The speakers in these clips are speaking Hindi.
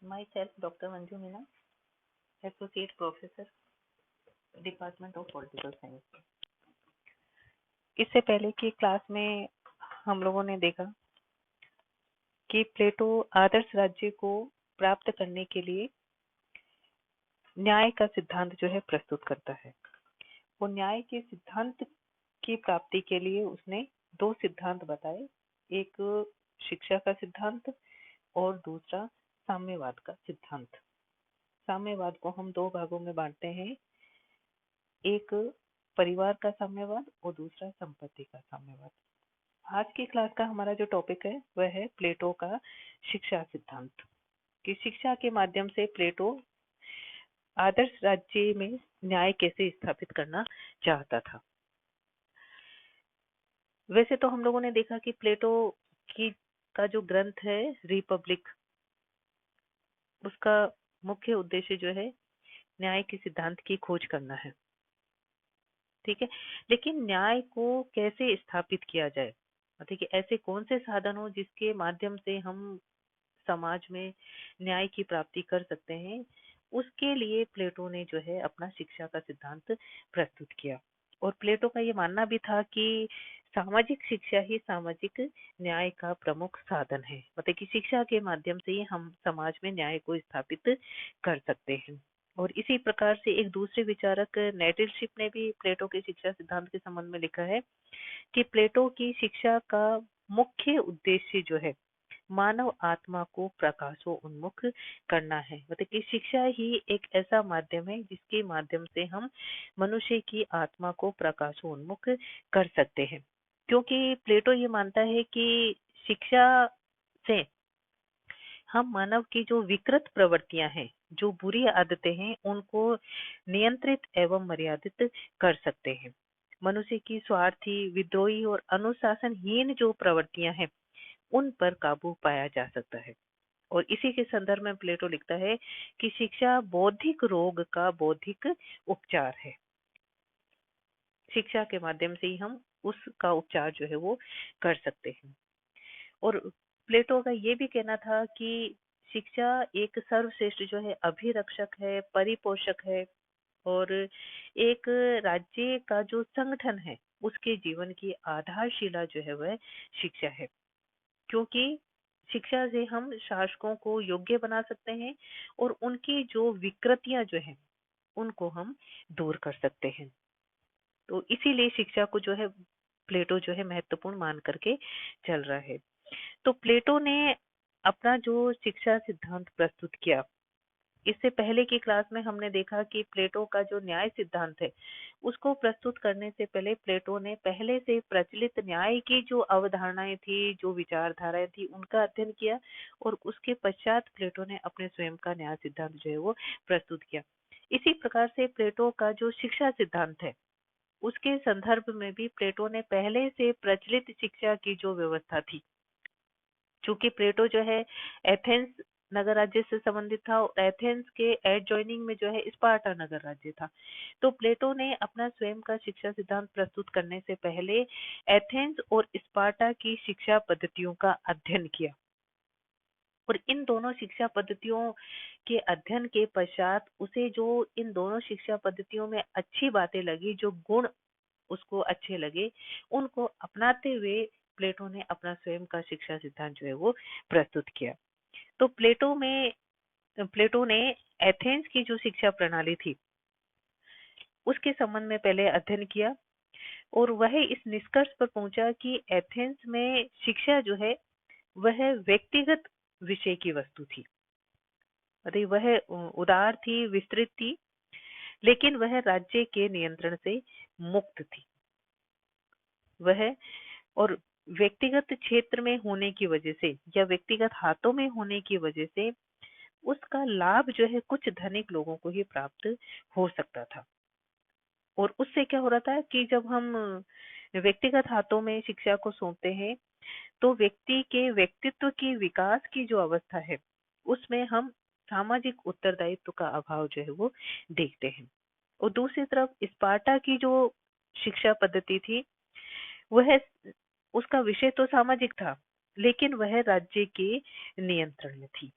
Myself, Dr. Manju Meena, Associate Professor, Department of Political Science। इससे पहले की क्लास में हम लोगों ने देखा कि प्लेटो आदर्श राज्य को प्राप्त करने के लिए न्याय का सिद्धांत जो है प्रस्तुत करता है। वो न्याय के सिद्धांत की प्राप्ति के लिए उसने दो सिद्धांत बताए, एक शिक्षा का सिद्धांत और दूसरा साम्यवाद का सिद्धांत। साम्यवाद को हम दो भागों में बांटते हैं, एक परिवार का साम्यवाद और दूसरा संपत्ति का साम्यवाद। आज की क्लास का हमारा जो टॉपिक है वह है प्लेटो का शिक्षा सिद्धांत। कि शिक्षा के माध्यम से प्लेटो आदर्श राज्य में न्याय कैसे स्थापित करना चाहता था। वैसे तो हम लोगों ने देखा कि प्लेटो की का जो ग्रंथ है रिपब्लिक, उसका मुख्य उद्देश्य जो है न्याय के सिद्धांत की खोज करना है। ठीक है, लेकिन न्याय को कैसे स्थापित किया जाए, ठीक है, ऐसे कौन से साधन हो जिसके माध्यम से हम समाज में न्याय की प्राप्ति कर सकते हैं, उसके लिए प्लेटो ने जो है अपना शिक्षा का सिद्धांत प्रस्तुत किया। और प्लेटो का ये मानना भी था कि सामाजिक शिक्षा ही सामाजिक न्याय का प्रमुख साधन है, मतलब कि शिक्षा के माध्यम से ही हम समाज में न्याय को स्थापित कर सकते हैं। और इसी प्रकार से एक दूसरे विचारक नेटिलशिप ने भी प्लेटो के शिक्षा सिद्धांत के संबंध में लिखा है कि प्लेटो की शिक्षा का मुख्य उद्देश्य जो है मानव आत्मा को प्रकाशोन्मुख करना है, मतलब कि शिक्षा ही एक ऐसा माध्यम है जिसके माध्यम से हम मनुष्य की आत्मा को प्रकाशोन्मुख कर सकते हैं। क्योंकि प्लेटो ये मानता है कि शिक्षा से हम मानव की जो विकृत प्रवृत्तियां हैं, जो बुरी आदतें हैं, उनको नियंत्रित एवं मर्यादित कर सकते हैं। मनुष्य की स्वार्थी, विद्रोही और अनुशासनहीन जो प्रवृत्तियां हैं, उन पर काबू पाया जा सकता है। और इसी के संदर्भ में प्लेटो लिखता है कि शिक्षा बौद्धिक रोग का बौद्धिक उपचार है। शिक्षा के माध्यम से ही हम उसका उपचार जो है वो कर सकते हैं। और प्लेटो का ये भी कहना था कि शिक्षा एक सर्वश्रेष्ठ जो है अभिरक्षक है, परिपोषक है, और एक राज्य का जो संगठन है उसके जीवन की आधारशिला जो है वह शिक्षा है। क्योंकि शिक्षा से हम शासकों को योग्य बना सकते हैं और उनकी जो विकृतियां जो है उनको हम दूर कर सकते हैं। तो इसीलिए शिक्षा को जो है प्लेटो जो है महत्वपूर्ण मान करके चल रहा है। तो प्लेटो ने अपना जो शिक्षा सिद्धांत प्रस्तुत किया, इससे पहले की क्लास में हमने देखा कि प्लेटो का जो न्याय सिद्धांत है उसको प्रस्तुत करने से पहले प्लेटो ने पहले से प्रचलित न्याय की जो अवधारणाएं थी, जो विचारधाराएं थी, उनका अध्ययन किया और उसके पश्चात प्लेटो ने अपने स्वयं का न्याय सिद्धांत जो है वो प्रस्तुत किया। इसी प्रकार से प्लेटो का जो शिक्षा सिद्धांत है उसके संदर्भ में भी प्लेटो ने पहले से प्रचलित शिक्षा की जो व्यवस्था थी, चूंकि प्लेटो जो है एथेंस नगर राज्य से संबंधित था और एथेंस के एडजॉइनिंग में जो है स्पार्टा नगर राज्य था, तो प्लेटो ने अपना स्वयं का शिक्षा सिद्धांत प्रस्तुत करने से पहले एथेंस और स्पार्टा की शिक्षा पद्धतियों का अध्ययन किया। और इन दोनों शिक्षा पद्धतियों के अध्ययन के पश्चात उसे जो इन दोनों शिक्षा पद्धतियों में अच्छी बातें लगी, जो गुण उसको अच्छे लगे, उनको अपनाते हुए प्लेटो ने अपना स्वयं का शिक्षा सिद्धांत जो है वो प्रस्तुत किया। तो प्लेटो ने एथेंस की जो शिक्षा प्रणाली थी उसके संबंध में पहले अध्ययन किया और वह इस निष्कर्ष पर पहुंचा कि एथेंस में शिक्षा जो है वह व्यक्तिगत विषय की वस्तु थी, मतलब वह उदार थी, विस्तृत थी, लेकिन वह राज्य के नियंत्रण से मुक्त थी। वह और व्यक्तिगत क्षेत्र में होने की वजह से या व्यक्तिगत हाथों में होने की वजह से उसका लाभ जो है कुछ धनिक लोगों को ही प्राप्त हो सकता था। और उससे क्या हो रहा था कि जब हम व्यक्तिगत हाथों में शिक्षा को सौंपते हैं तो व्यक्ति के व्यक्तित्व की विकास की जो अवस्था है उसमें हम सामाजिक उत्तरदायित्व का अभाव जो है वो देखते हैं। और दूसरी तरफ स्पार्टा की जो शिक्षा पद्धति थी वह उसका विषय तो सामाजिक था, लेकिन वह राज्य के नियंत्रण में थी।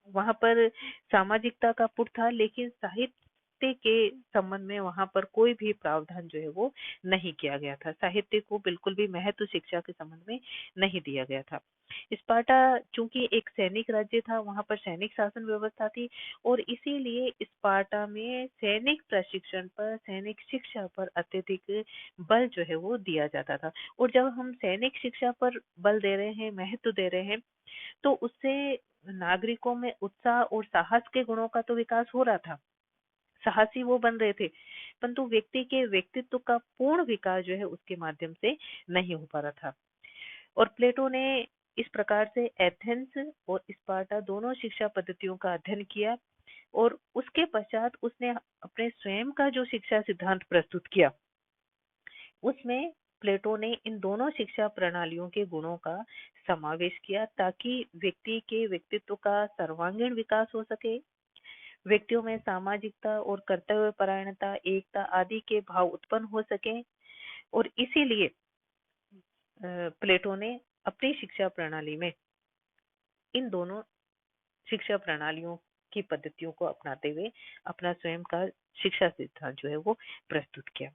वहां पर सामाजिकता का पुट था, लेकिन साहित्य के संबंध में वहां पर कोई भी प्रावधान जो है वो नहीं किया गया था। साहित्य को बिल्कुल भी महत्व शिक्षा के संबंध में नहीं दिया गया था। स्पार्टा चूंकि एक सैनिक राज्य था, वहां पर सैनिक शासन व्यवस्था थी, और इसीलिए स्पार्टा में सैनिक प्रशिक्षण पर, सैनिक शिक्षा पर अत्यधिक बल जो है वो दिया जाता था। और जब हम सैनिक शिक्षा पर बल दे रहे हैं, महत्व दे रहे हैं, तो उससे नागरिकों में उत्साह और साहस के गुणों का तो विकास हो रहा था, साहसी वो बन रहे थे, परंतु व्यक्ति के व्यक्तित्व का पूर्ण विकास जो है उसके माध्यम से नहीं हो पा रहा था। और प्लेटो ने इस प्रकार से एथेंस और स्पार्टा दोनों शिक्षा पद्धतियों का अध्ययन किया, और उसके पश्चात उसने अपने स्वयं का जो शिक्षा सिद्धांत प्रस्तुत किया, उसमें प्लेटो ने इन दोनों शिक्षा प्रणालियों के गुणों का समावेश किया, ताकि व्यक्ति के व्यक्तित्व का सर्वांगीण विकास हो सके, व्यक्तियों में सामाजिकता और कर्तव्य परायणता, एकता आदि के भाव उत्पन्न हो सके। और इसीलिए प्लेटो ने अपनी शिक्षा प्रणाली में इन दोनों शिक्षा प्रणालियों की पद्धतियों को अपनाते हुए अपना स्वयं का शिक्षा सिद्धांत जो है वो प्रस्तुत किया।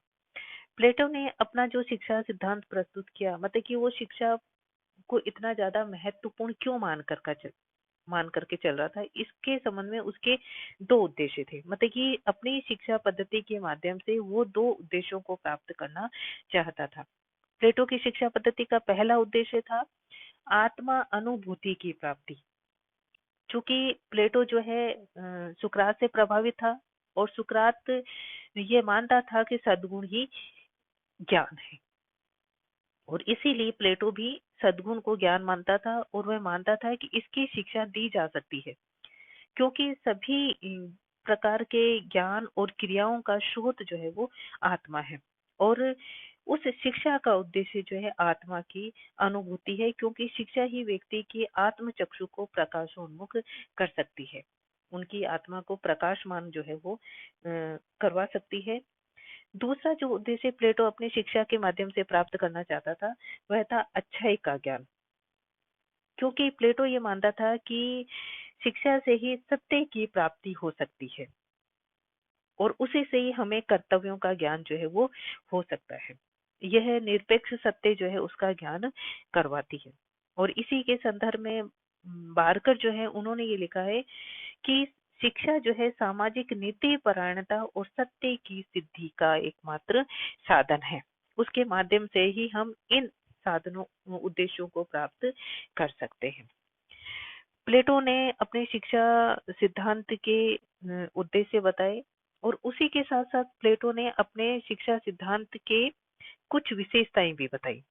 प्लेटो ने अपना जो शिक्षा सिद्धांत प्रस्तुत किया, मतलब कि वो शिक्षा को इतना ज्यादा महत्वपूर्ण क्यों मान करके चल रहा था, इसके संबंध में उसके दो उद्देश्य थे। मतलब कि अपनी शिक्षा पद्धति के माध्यम से वो दो उद्देश्यों को प्राप्त करना चाहता था। प्लेटो की शिक्षा पद्धति का पहला उद्देश्य था आत्मा अनुभूति की प्राप्ति। चूंकि प्लेटो जो है सुकरात से प्रभावित था, और सुकरात ये मानता था कि सद्गुण ही ज्ञान है, और इसीलिए प्लेटो भी सद्गुण को ज्ञान मानता था, और वह मानता था कि इसकी शिक्षा दी जा सकती है, क्योंकि सभी प्रकार के ज्ञान और क्रियाओं का स्रोत जो है वो आत्मा है, और उस शिक्षा का उद्देश्य जो है आत्मा की अनुभूति है, क्योंकि शिक्षा ही व्यक्ति की आत्म चक्षु को प्रकाशोन्मुख कर सकती है, उनकी आत्मा को प्रकाशमान जो है वो करवा सकती है। दूसरा जो उद्देश्य प्लेटो अपनी शिक्षा के माध्यम से प्राप्त करना चाहता था, वह था अच्छाई का ज्ञान, क्योंकि प्लेटो ये मानता था कि शिक्षा से ही सत्य की प्राप्ति हो सकती है, और उसी से ही हमें कर्तव्यों का ज्ञान जो है वो हो सकता है। यह निरपेक्ष सत्य जो है उसका ज्ञान करवाती है। और इसी के संदर्भ में बारकर जो है उन्होंने ये लिखा है कि शिक्षा जो है सामाजिक नीति परायणता और सत्य की सिद्धि का एकमात्र साधन है। उसके माध्यम से ही हम इन साधनों उद्देश्यों को प्राप्त कर सकते हैं। प्लेटो ने अपनी शिक्षा सिद्धांत के उद्देश्य बताए, और उसी के साथ साथ प्लेटो ने अपने शिक्षा सिद्धांत के कुछ विशेषताएं भी बताई,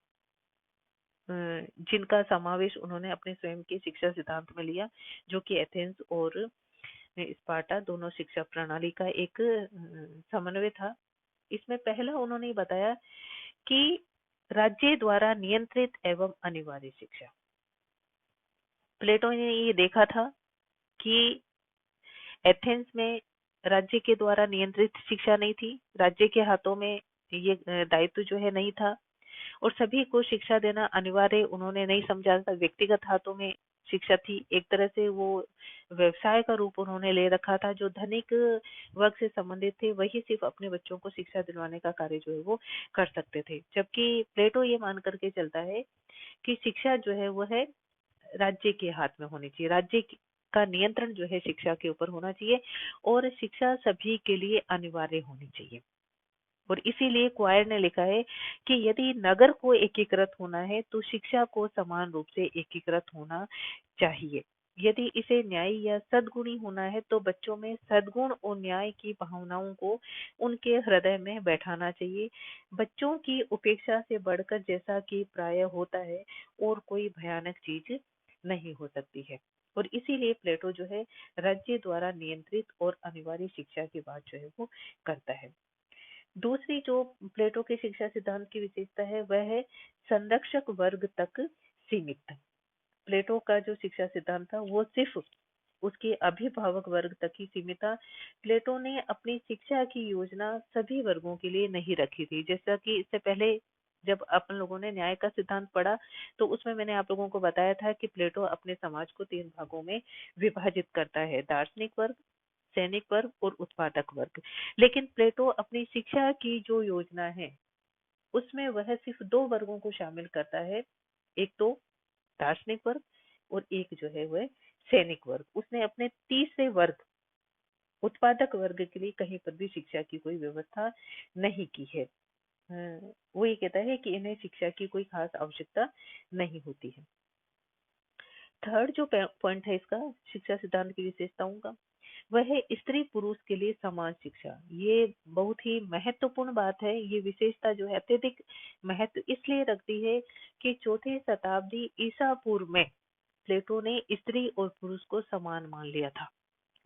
जिनका समावेश उन्होंने अपने स्वयं के शिक्षा सिद्धांत में लिया, जो कि एथेंस और स्पार्टा दोनों शिक्षा प्रणाली का एक समन्वय था। इसमें पहला उन्होंने बताया कि राज्य द्वारा नियंत्रित एवं अनिवार्य शिक्षा। प्लेटो ने ये देखा था कि एथेंस में राज्य के द्वारा नियंत्रित शिक्षा नहीं थी, राज्य के हाथों में ये दायित्व जो है नहीं था, और सभी को शिक्षा देना अनिवार्य उन्होंने नहीं समझा था, व्यक्तिगत हाथों में शिक्षा थी। एक तरह से वो व्यवसाय का रूप उन्होंने ले रखा था, जो धनिक वर्ग से संबंधित थे वही सिर्फ अपने बच्चों को शिक्षा दिलवाने का कार्य जो है वो कर सकते थे। जबकि प्लेटो ये मान करके चलता है कि शिक्षा जो है वो है राज्य के हाथ में होनी चाहिए, का नियंत्रण जो है शिक्षा के ऊपर होना चाहिए, और शिक्षा सभी के लिए अनिवार्य होनी चाहिए। और इसीलिए क्वायर ने लिखा है कि यदि नगर को एकीकृत होना है तो शिक्षा को समान रूप से एकीकृत होना चाहिए। यदि इसे न्याय या सद्गुणी होना है तो बच्चों में सद्गुण और न्याय की भावनाओं को उनके हृदय में बैठाना चाहिए। बच्चों की उपेक्षा से बढ़कर जैसा कि प्राय होता है और कोई भयानक चीज नहीं हो सकती है। और इसीलिए प्लेटो जो है राज्य द्वारा नियंत्रित और अनिवार्य शिक्षा की बात जो है वो करता है। दूसरी जो प्लेटो के शिक्षा सिद्धांत की विशेषता है वह है संरक्षक वर्ग तक सीमित। प्लेटो का जो शिक्षा सिद्धांत था वो सिर्फ उसके अभिभावक वर्ग तक ही सीमित था। प्लेटो ने अपनी शिक्षा की योजना सभी वर्गों के लिए नहीं रखी थी, जैसा कि इससे पहले जब अपन लोगों ने न्याय का सिद्धांत पढ़ा तो उसमें मैंने आप लोगों को बताया था कि प्लेटो अपने समाज को 3 भागों में विभाजित करता है, दार्शनिक वर्ग, सैनिक वर्ग और उत्पादक वर्ग। लेकिन प्लेटो अपनी शिक्षा की जो योजना है उसमें वह सिर्फ 2 वर्गों को शामिल करता है, एक तो दार्शनिक वर्ग और एक जो है वह सैनिक वर्ग। उसने अपने तीसरे वर्ग उत्पादक वर्ग के लिए कहीं पर भी शिक्षा की कोई व्यवस्था नहीं की है। वो ये कहता है कि इन्हें शिक्षा की कोई खास आवश्यकता नहीं होती है। थर्ड जो पॉइंट है इसका शिक्षा सिद्धांत की विशेषताओं का, वह है स्त्री पुरुष के लिए समान शिक्षा। ये बहुत ही महत्वपूर्ण बात है। ये विशेषता जो है अत्यधिक महत्व इसलिए रखती है कि चौथी शताब्दी ईसा पूर्व में प्लेटो ने स्त्री और पुरुष को समान मान लिया था।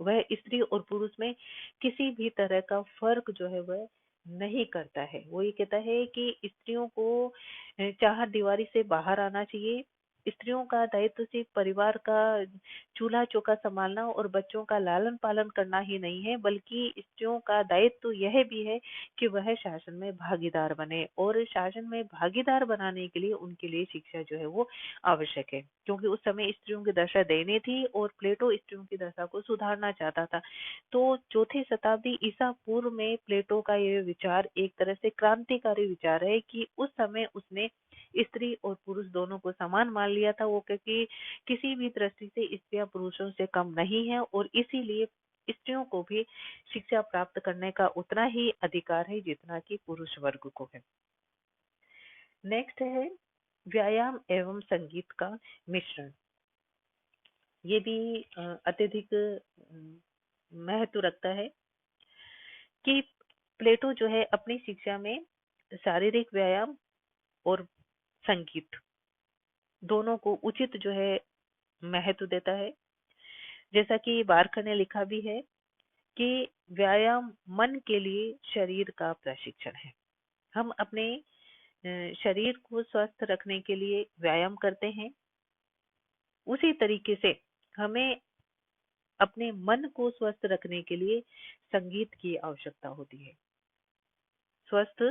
वह स्त्री और पुरुष में किसी भी तरह का फर्क जो है वह नहीं करता है। वो ये कहता है कि स्त्रियों को चार दीवारी से बाहर आना चाहिए। स्त्रियों का दायित्व सिर्फ परिवार का चूल्हा चौका संभालना और बच्चों का लालन पालन करना ही नहीं है, बल्कि स्त्रियों का दायित्व यह भी है कि वह शासन में भागीदार बने, और शासन में भागीदार बनाने के लिए उनके लिए शिक्षा जो है वो आवश्यक है, क्योंकि उस समय स्त्रियों की दशा दयनीय थी और प्लेटो स्त्रियों की दशा को सुधारना चाहता था। तो चौथी शताब्दी ईसा पूर्व में प्लेटो का यह विचार एक तरह से क्रांतिकारी विचार है कि उस समय उसने स्त्री और पुरुष दोनों को समान मान लिया था। वो क्योंकि किसी भी दृष्टि से स्त्रियां पुरुषों से कम नहीं है और इसीलिए स्त्रियों को भी शिक्षा प्राप्त करने का उतना ही अधिकार है जितना कि पुरुष वर्ग को है। नेक्स्ट है व्यायाम एवं संगीत का मिश्रण। ये भी अत्यधिक महत्व रखता है कि प्लेटो जो है अपनी शिक्षा में शारीरिक व्यायाम और संगीत दोनों को उचित जो है महत्व देता है। जैसा कि बारकर ने लिखा भी है कि व्यायाम मन के लिए शरीर का प्रशिक्षण है। हम अपने शरीर को स्वस्थ रखने के लिए व्यायाम करते हैं, उसी तरीके से हमें अपने मन को स्वस्थ रखने के लिए संगीत की आवश्यकता होती है। स्वस्थ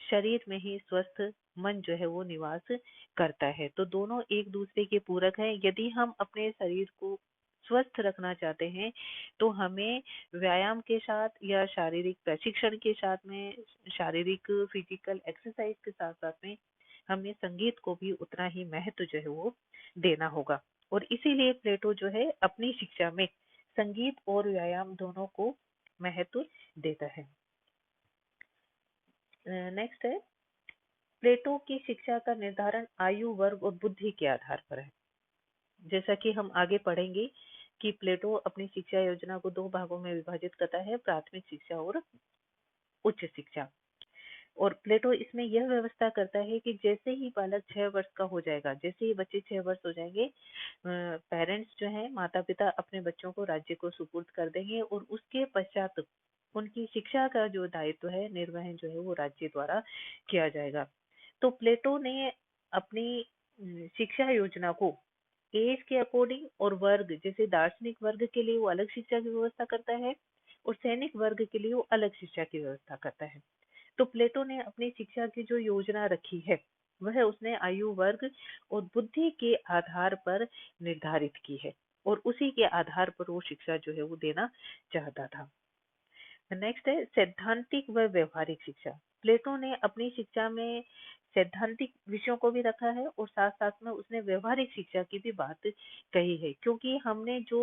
शरीर में ही स्वस्थ मन जो है वो निवास करता है। तो दोनों एक दूसरे के पूरक हैं। यदि हम अपने शरीर को स्वस्थ रखना चाहते हैं तो हमें व्यायाम के साथ या शारीरिक प्रशिक्षण के साथ में, शारीरिक फिजिकल एक्सरसाइज के साथ साथ में हमें संगीत को भी उतना ही महत्व जो है वो देना होगा। और इसीलिए प्लेटो जो है अपनी शिक्षा में संगीत और व्यायाम दोनों को महत्व देता है। नेक्स्ट है प्लेटो की शिक्षा का निर्धारण आयु वर्ग और बुद्धि के आधार पर है। जैसा कि हम आगे पढ़ेंगे कि प्लेटो अपनी शिक्षा योजना को 2 भागों में विभाजित करता है, प्राथमिक शिक्षा और उच्च शिक्षा। और प्लेटो इसमें यह व्यवस्था करता है कि जैसे ही बालक 6 वर्ष का हो जाएगा, जैसे ही बच्चे 6 वर्ष हो जाएंगे, पेरेंट्स जो है माता पिता अपने बच्चों को राज्य को सुपुर्द कर देंगे और उसके पश्चात उनकी शिक्षा का जो दायित्व है निर्वहन जो है वो राज्य द्वारा किया जाएगा। तो प्लेटो ने अपनी शिक्षा योजना को एज के अकॉर्डिंग और वर्ग, जैसे दार्शनिक वर्ग के लिए वो अलग शिक्षा की व्यवस्था करता है और सैनिक वर्ग के लिए वो अलग शिक्षा की व्यवस्था करता है। तो प्लेटो ने अपनी शिक्षा की जो योजना रखी है वह उसने आयु वर्ग और बुद्धि के आधार पर निर्धारित की है और उसी के आधार पर वो शिक्षा जो है वो देना चाहता था। नेक्स्ट है सैद्धांतिक व व्यवहारिक शिक्षा। प्लेटो ने अपनी शिक्षा में सैद्धांतिक विषयों को भी रखा है और साथ साथ में उसने व्यवहारिक शिक्षा की भी बात कही है, क्योंकि हमने जो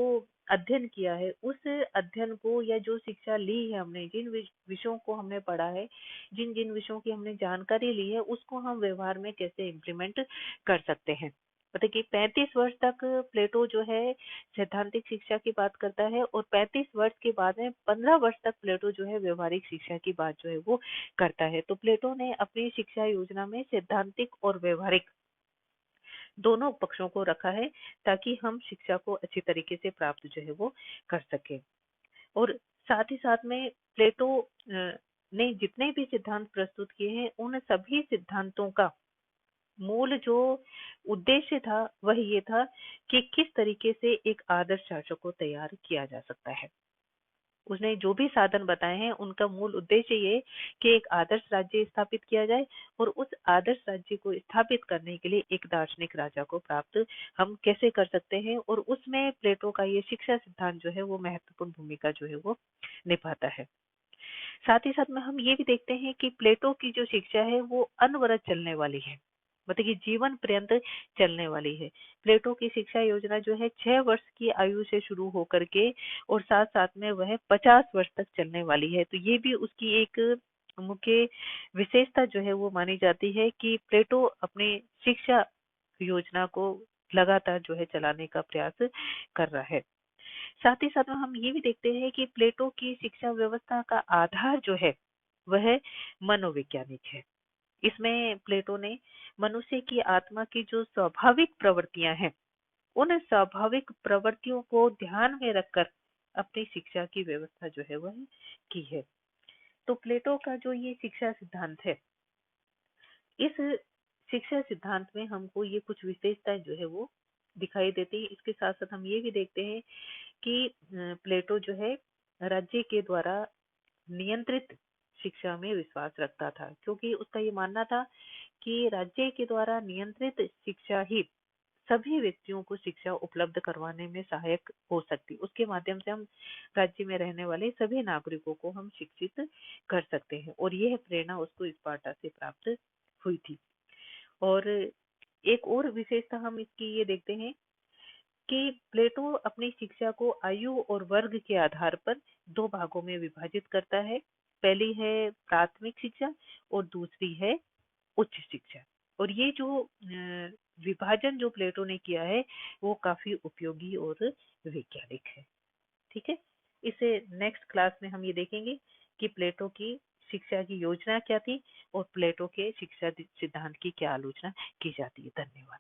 अध्ययन किया है उस अध्ययन को या जो शिक्षा ली है हमने, जिन विषयों को हमने पढ़ा है, जिन जिन विषयों की हमने जानकारी ली है, उसको हम व्यवहार में कैसे इम्प्लीमेंट कर सकते हैं। मतलब कि 35 वर्ष तक प्लेटो जो है सैद्धांतिक शिक्षा की बात करता है और 35 वर्ष के बाद में 15 वर्ष तक प्लेटो जो है व्यवहारिक शिक्षा की बात जो है वो करता है। तो प्लेटो ने अपनी शिक्षा योजना में सैद्धांतिक और व्यवहारिक दोनों पक्षों को रखा है ताकि हम शिक्षा को अच्छी तरीके से प्राप्त जो है वो कर सके। और साथ ही साथ में प्लेटो ने जितने भी सिद्धांत प्रस्तुत किए हैं उन सभी सिद्धांतों का मूल जो उद्देश्य था वह ये था कि किस तरीके से एक आदर्श शासक को तैयार किया जा सकता है। उसने जो भी साधन बताए हैं उनका मूल उद्देश्य ये कि एक आदर्श राज्य स्थापित किया जाए, और उस आदर्श राज्य को स्थापित करने के लिए एक दार्शनिक राजा को प्राप्त हम कैसे कर सकते हैं, और उसमें प्लेटो का ये शिक्षा सिद्धांत जो है वो महत्वपूर्ण भूमिका जो है वो निभाता है। साथ ही साथ में हम ये भी देखते हैं कि प्लेटो की जो शिक्षा है वो अनवरत चलने वाली है, मतलब कि जीवन पर्यंत चलने वाली है। प्लेटो की शिक्षा योजना जो है 6 वर्ष की आयु से शुरू होकर के और साथ साथ में वह 50 वर्ष तक चलने वाली है। तो ये भी उसकी एक मुख्य विशेषता जो है वो मानी जाती है कि प्लेटो अपनी शिक्षा योजना को लगातार जो है चलाने का प्रयास कर रहा है। साथ ही साथ में हम ये भी देखते हैं कि प्लेटो की शिक्षा व्यवस्था का आधार जो है वह मनोवैज्ञानिक है। इसमें प्लेटो ने मनुष्य की आत्मा की जो स्वाभाविक प्रवृत्तियां हैं, उन स्वाभाविक प्रवृत्तियों को ध्यान में रखकर अपनी शिक्षा की व्यवस्था जो है वह की है। तो प्लेटो का जो ये शिक्षा सिद्धांत है, इस शिक्षा सिद्धांत में हमको ये कुछ विशेषताएं जो है वो दिखाई देती है। इसके साथ साथ हम ये भी देखते हैं कि प्लेटो जो है राज्य के द्वारा नियंत्रित शिक्षा में विश्वास रखता था, क्योंकि उसका ये मानना था कि राज्य के द्वारा नियंत्रित शिक्षा ही सभी व्यक्तियों को शिक्षा उपलब्ध करवाने में सहायक हो सकती, उसके माध्यम से हम राज्य में रहने वाले सभी नागरिकों को हम शिक्षित कर सकते हैं, और यह प्रेरणा उसको स्पार्टा से प्राप्त हुई थी। और एक और विशेषता हम इसकी ये देखते हैं कि प्लेटो अपनी शिक्षा को आयु और वर्ग के आधार पर दो भागों में विभाजित करता है। पहली है प्राथमिक शिक्षा और दूसरी है उच्च शिक्षा। और ये जो विभाजन जो प्लेटो ने किया है वो काफी उपयोगी और वैज्ञानिक है। ठीक है, इसे नेक्स्ट क्लास में हम ये देखेंगे कि प्लेटो की शिक्षा की योजना क्या थी और प्लेटो के शिक्षा सिद्धांत की क्या आलोचना की जाती है। धन्यवाद।